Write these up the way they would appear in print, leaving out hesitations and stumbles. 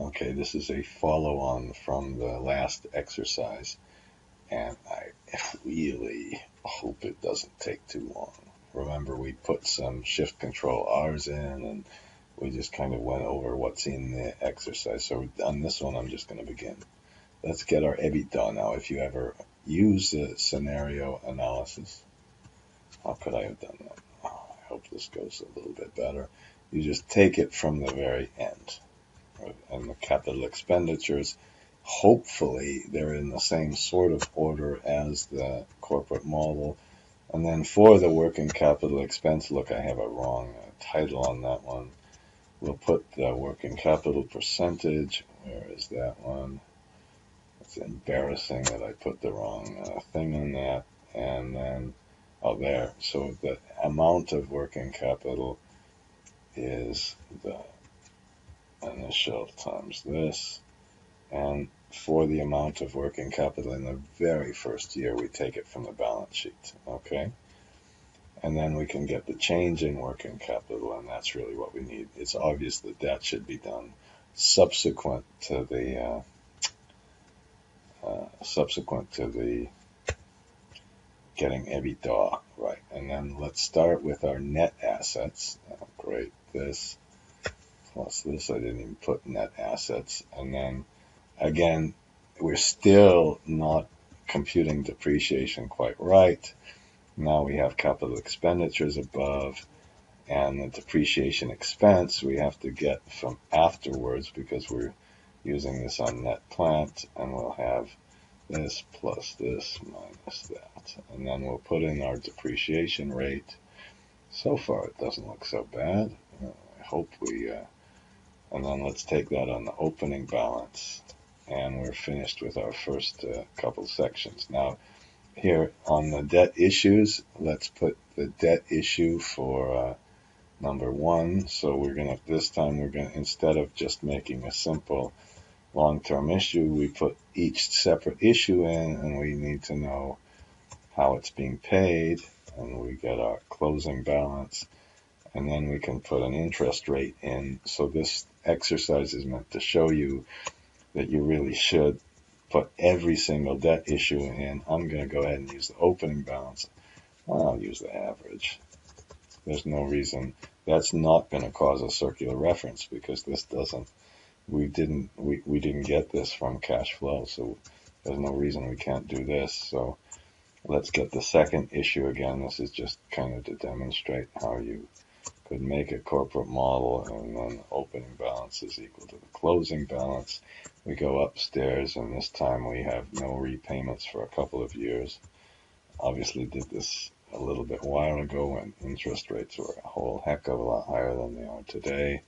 Okay, this is a follow-on from the last exercise, and I really hope it doesn't take too long. Remember, we put some Shift Control R's in, and we just kind of went over what's in the exercise. So on this one, I'm just going to begin. Let's get our EBITDA now. If you ever use the scenario analysis, how could I have done that? Oh, I hope this goes a little bit better. You just take it from the very end. Right? And the capital expenditures, hopefully they're in the same sort of order as the corporate model. And then for the working capital expense, look, I have a wrong title on that one. We'll put the working capital percentage. Where is that one? It's embarrassing that I put the wrong thing on that. And then, oh, there. So the amount of working capital is the initial times this. And for the amount of working capital in the very first year, we take it from the balance sheet. Okay? And then we can get the change in working capital, and that's really what we need. It's obvious that that should be done subsequent to the getting EBITDA, right? And then let's start with our net assets. Oh, great, this plus this. I didn't even put net assets. And then again, we're still not computing depreciation quite right. Now we have capital expenditures above, and the depreciation expense we have to get from afterwards because we're using this on net plant, and we'll have this plus this minus that. And then we'll put in our depreciation rate. So far it doesn't look so bad. I hope and then let's take that on the opening balance, and we're finished with our first couple sections. Now, here on the debt issues, let's put the debt issue for number 1. So this time we're going to, instead of just making a simple long-term issue, we put each separate issue in, and we need to know how it's being paid, and we get our closing balance, and then we can put an interest rate in. So this exercise is meant to show you that you really should put every single debt issue in. I'm going to go ahead and use the opening balance. Well, I'll use the average. There's no reason. That's not going to cause a circular reference because this doesn't. We didn't get this from cash flow, so there's no reason we can't do this. So let's get the second issue again. This is just kind of to demonstrate how you could make a corporate model, and then the opening balance is equal to the closing balance. We go upstairs, and this time we have no repayments for a couple of years. Obviously did this a little bit while ago when interest rates were a whole heck of a lot higher than they are today.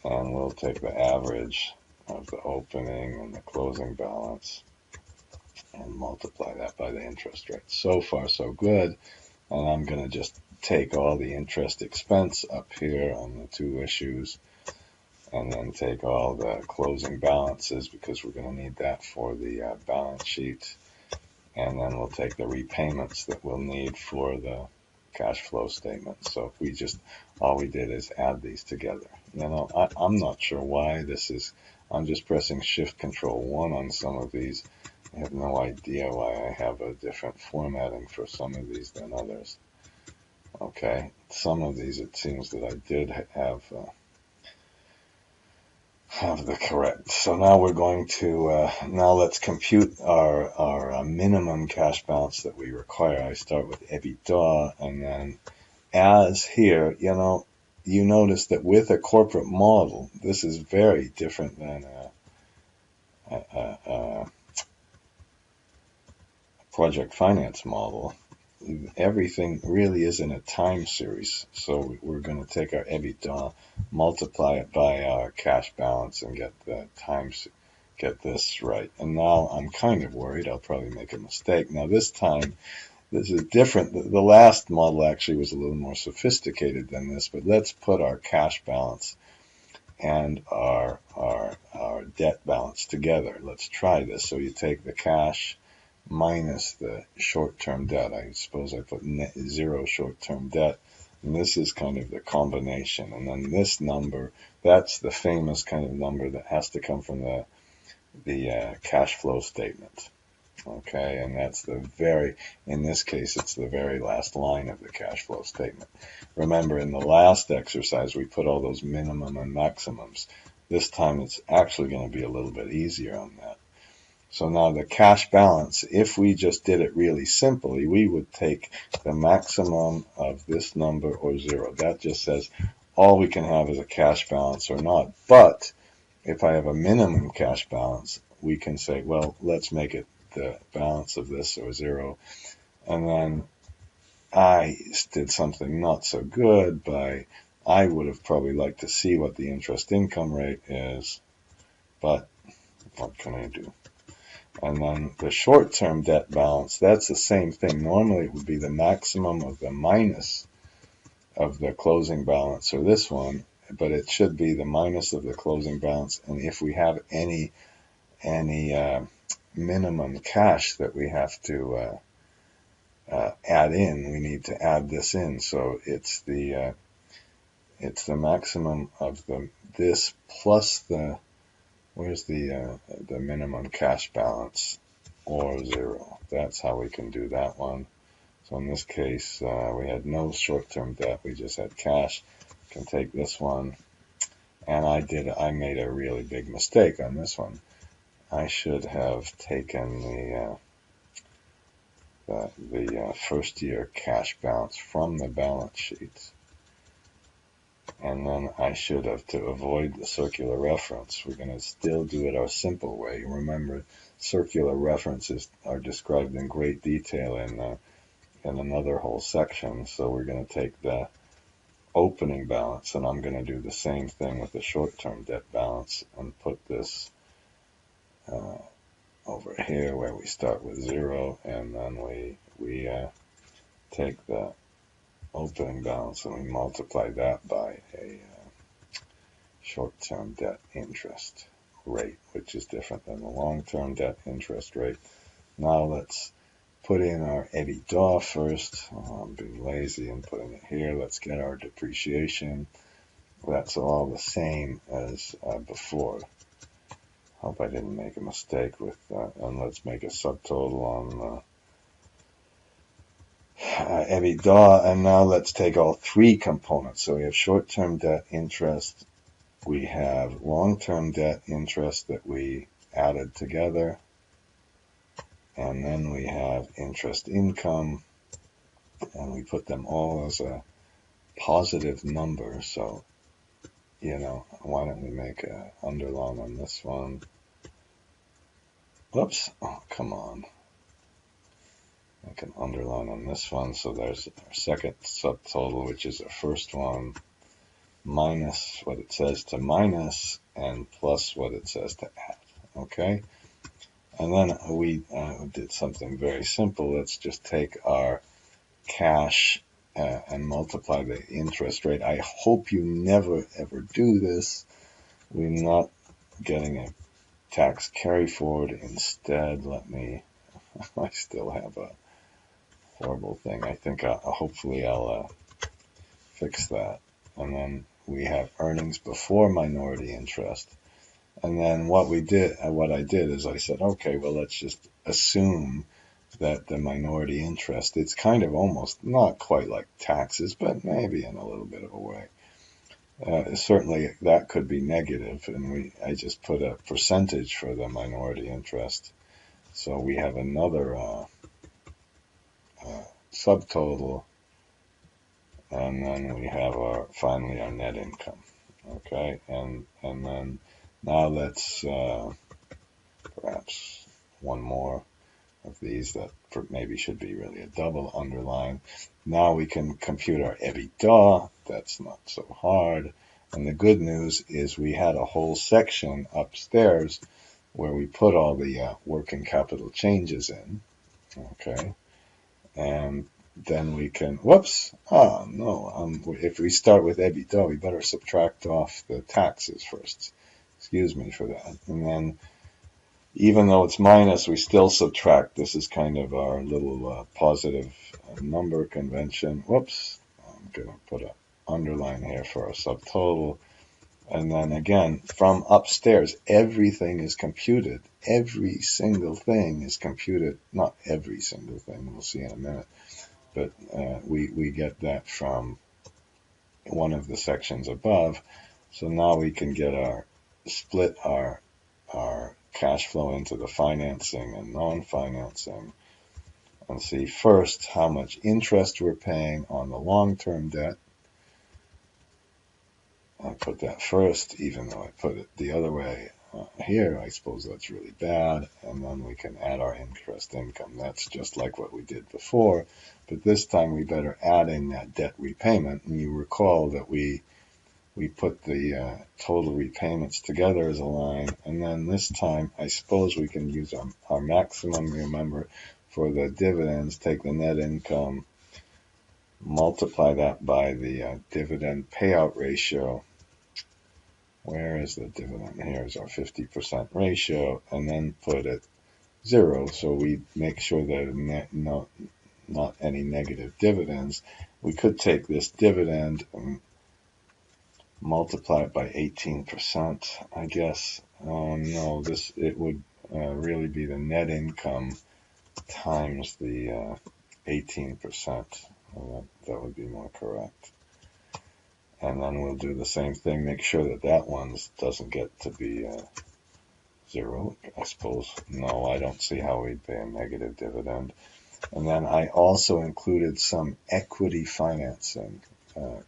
And we'll take the average of the opening and the closing balance and multiply that by the interest rate. So far, so good. And I'm going to just take all the interest expense up here on the 2 issues, and then take all the closing balances because we're going to need that for the balance sheet. And then we'll take the repayments that we'll need for the cash flow statement. So if we just, all we did is add these together. I'm not sure why this is, I'm just pressing Shift Control 1 on some of these. I have no idea why I have a different formatting for some of these than others. Okay, some of these it seems that I did have the correct. So now we're going to, now let's compute our minimum cash balance that we require. I start with EBITDA, and then as here, you notice that with a corporate model, this is very different than a project finance model. Everything really is in a time series. So we're going to take our EBITDA, multiply it by our cash balance, and get this right. And now I'm kind of worried I'll probably make a mistake. Now this time, this is different. The last model actually was a little more sophisticated than this, but let's put our cash balance and our debt balance together. Let's try this. So you take the cash minus the short-term debt. I suppose I put 0 short-term debt. And this is kind of the combination. And then this number, that's the famous kind of number that has to come from the cash flow statement. Okay, and that's in this case, it's the very last line of the cash flow statement. Remember, in the last exercise, we put all those minimum and maximums. This time, it's actually going to be a little bit easier on that. So now the cash balance, if we just did it really simply, we would take the maximum of this number or 0. That just says all we can have is a cash balance or not. But if I have a minimum cash balance, we can say, well, let's make it the balance of this or 0. And then I did something not so good by, I would have probably liked to see what the interest income rate is, but what can I do? And then the short-term debt balance, that's the same thing. Normally it would be the maximum of the minus of the closing balance, or this one, but it should be the minus of the closing balance. And if we have any minimum cash that we have to add in, we need to add this in. So it's the maximum of this plus the, where's the minimum cash balance, or 0. That's how we can do that one. So in this case, we had no short-term debt, we just had cash. Can take this one, and I made a really big mistake on this one. I should have taken the first year cash balance from the balance sheet. And then I should have, to avoid the circular reference, we're going to still do it our simple way. Remember, circular references are described in great detail in another whole section. So we're going to take the opening balance, and I'm going to do the same thing with the short-term debt balance and put this over here where we start with 0, and then we take the opening balance and we multiply that by a short-term debt interest rate, which is different than the long-term debt interest rate. Now let's put in our EBITDA first. I'm being lazy and putting it here. Let's get our depreciation. That's all the same as before. Hope I didn't make a mistake with that. And let's make a subtotal on EBITDA, and now let's take all 3 components. So we have short-term debt interest, we have long-term debt interest that we added together, and then we have interest income, and we put them all as a positive number. So, why don't we make an underline on this one? Whoops, oh, come on. I can underline on this one. So there's our second subtotal, which is our first one, minus what it says to minus, and plus what it says to add. Okay? And then we did something very simple. Let's just take our cash and multiply the interest rate. I hope you never, ever do this. We're not getting a tax carry forward. Instead, I still have a horrible thing. I think hopefully I'll fix that. And then we have earnings before minority interest. And then what I did is I said, okay, well, let's just assume that the minority interest, it's kind of almost not quite like taxes, but maybe in a little bit of a way. Certainly that could be negative, and I just put a percentage for the minority interest. So we have another subtotal, and then we have finally our net income. Okay, and then now let's perhaps one more of these that maybe should be really a double underline. Now we can compute our EBITDA. That's not so hard. And the good news is we had a whole section upstairs where we put all the working capital changes in. Okay. And then we can, if we start with EBITDA, we better subtract off the taxes first. Excuse me for that. And then, even though it's minus, we still subtract. This is kind of our little positive number convention. I'm going to put an underline here for our subtotal. And then again, from upstairs, everything is computed. Every single thing is computed. Not every single thing, we'll see in a minute. But we get that from one of the sections above. So now we can get split our cash flow into the financing and non-financing, and see first how much interest we're paying on the long-term debt. I put that first, even though I put it the other way here. I suppose that's really bad. And then we can add our interest income. That's just like what we did before, but this time we better add in that debt repayment. And you recall that we put the total repayments together as a line, and then this time I suppose we can use our maximum. Remember, for the dividends, take the net income, multiply that by the dividend payout ratio. Where is the dividend? Here's our 50% ratio, and then put it 0, so we make sure that not any negative dividends. We could take this dividend and multiply it by 18%, I guess. No, it would really be the net income times the 18%. That would be more correct. And then we'll do the same thing, make sure that one doesn't get to be 0, I suppose. No, I don't see how we'd pay a negative dividend. And then I also included some equity financing,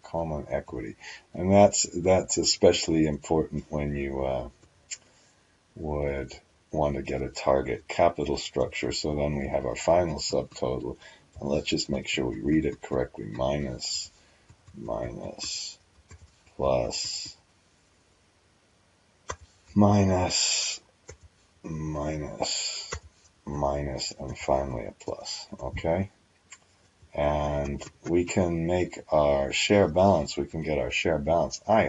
common equity. And that's especially important when you would want to get a target capital structure. So then we have our final subtotal. And let's just make sure we read it correctly. Minus, plus, minus, and finally a plus. Okay? And we can make our share balance. We can get our share balance. I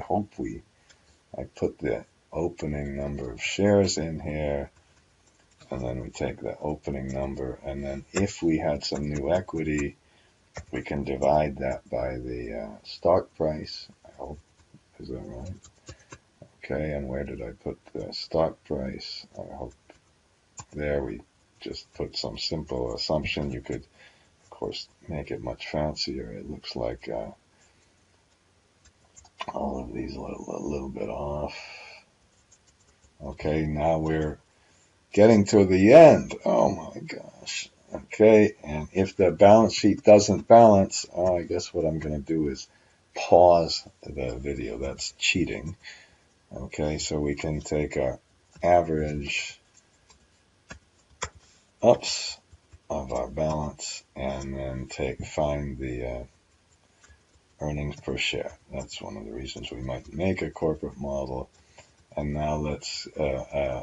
put the opening number of shares in here, and then we take the opening number, and then if we had some new equity, we can divide that by the stock price. I hope, is that right? Okay, and where did I put the stock price? I hope there we just put some simple assumption. You could, of course, make it much fancier. It looks like all of these are a little bit off. Okay, now we're getting to the end. Oh my gosh. Okay, and if the balance sheet doesn't balance, I guess what I'm going to do is pause the video. That's cheating. Okay, so we can take our average ups of our balance and then find the earnings per share. That's one of the reasons we might make a corporate model. And now let's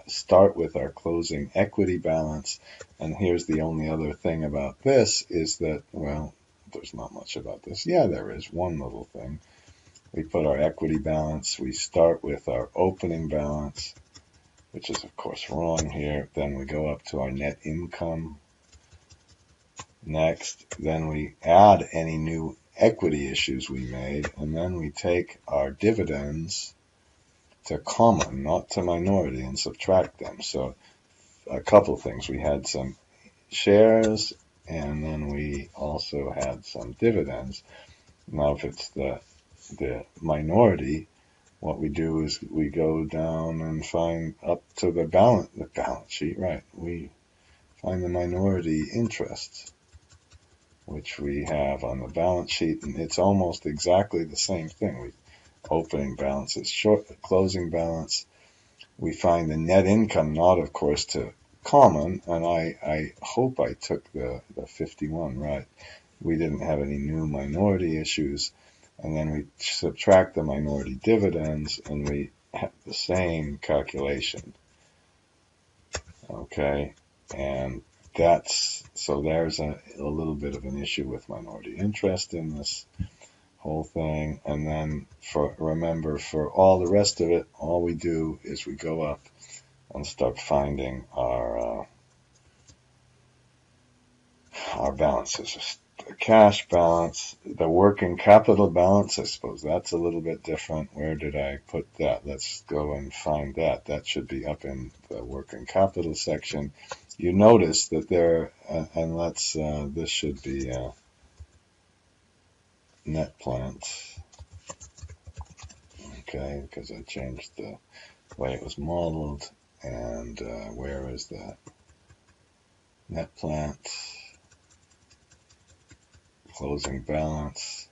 start with our closing equity balance. And here's the only other thing about this is that, well, there's not much about this. Yeah, there is one little thing. We put our equity balance. We start with our opening balance, which is, of course, wrong here. Then we go up to our net income. Next, then we add any new equity issues we made. And then we take our dividends to common, not to minority, and subtract them. So a couple things. We had some shares, and then we also had some dividends. Now, if it's the minority, what we do is we go down and find up to the balance sheet, right? We find the minority interest, which we have on the balance sheet, and it's almost exactly the same thing. Opening balance is closing balance. We find the net income, not of course to common, and I hope I took the 51 right. We didn't have any new minority issues, and then we subtract the minority dividends, and we have the same calculation. Okay, and so there's a little bit of an issue with minority interest in this whole thing. And then remember, for all the rest of it, all we do is we go up and start finding our balances. a cash balance, the working capital balance. I suppose that's a little bit different. Where did I put that? Let's go and find that. That should be up in the working capital section. You notice that there, and this should be net plant, okay, because I changed the way it was modeled. And where is that? Net plant, closing balance,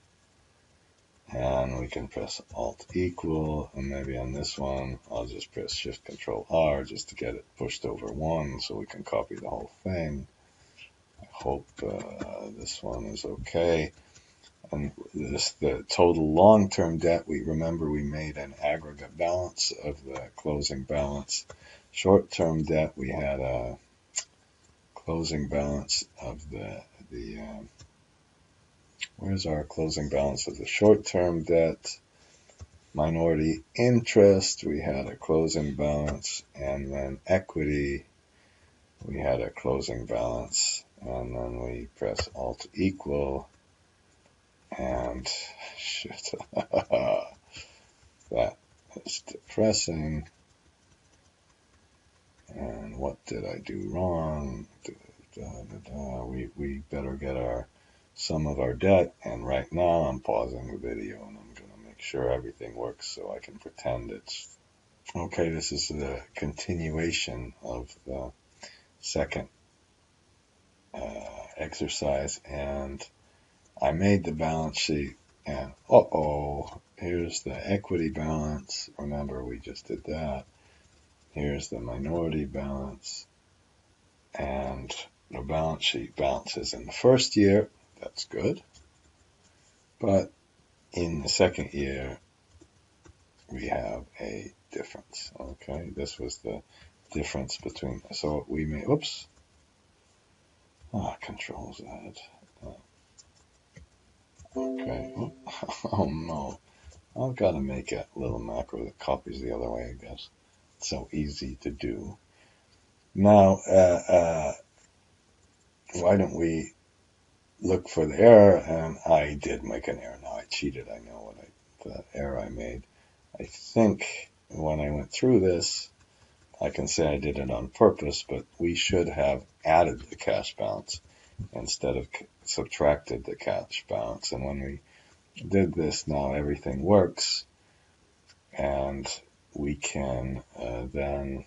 and we can press Alt equal, and maybe on this one I'll just press Shift Control R just to get it pushed over one so we can copy the whole thing. I hope this one is okay. And the total long-term debt, remember we made an aggregate balance of the closing balance. Short-term debt, we had a closing balance of where's our closing balance of the short-term debt? Minority interest, we had a closing balance, and then equity, we had a closing balance, and then we press Alt equal, and shit, that is depressing. And what did I do wrong? We better get some of our debt, and right now I'm pausing the video and I'm going to make sure everything works so I can pretend it's okay. This is the continuation of the second exercise, and I made the balance sheet, and here's the equity balance. Remember, we just did that. Here's the minority balance, and the balance sheet balances in the first year. That's good. But in the second year, we have a difference. Okay, this was the difference between, so we made, oops, Control Z. Okay, oh no, I've got to make a little macro that copies the other way, I guess. It's so easy to do. Now, why don't we look for the error? And I did make an error. Now I cheated. I know the error I made. I think when I went through this, I can say I did it on purpose, but we should have added the cash balance instead of subtracted the cash balance. And when we did this, now everything works, and we can then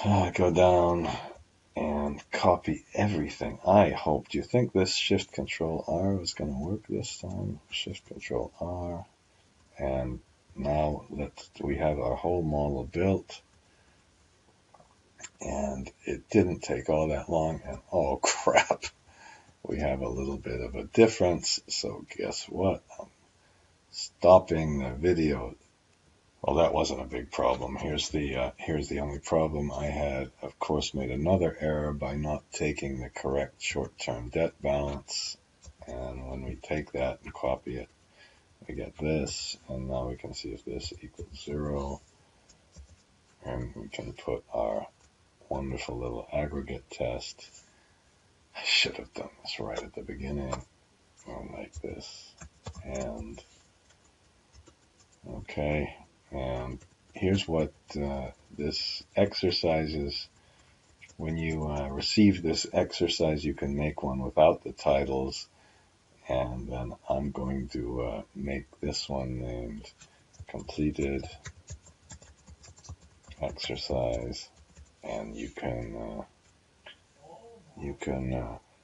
go down and copy everything. I hope. Do you think this Shift Control R is going to work this time? Shift Control R, and now we have our whole model built, and it didn't take all that long, and oh crap, we have a little bit of a difference. So guess what? I'm stopping the video. Well, that wasn't a big problem. Here's the only problem. I had, of course, made another error by not taking the correct short-term debt balance. And when we take that and copy it, we get this. And now we can see if this equals 0. And we can put our wonderful little aggregate test. I should have done this right at the beginning. Like this. And, okay. And here's what this exercise is. When you receive this exercise, you can make one without the titles. And then I'm going to make this one named completed exercise. And you can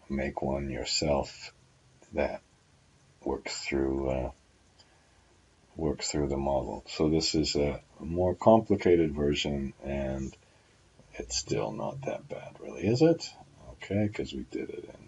make one yourself that works through the model. So this is a more complicated version, and it's still not that bad, really, is it? Okay, because we did it in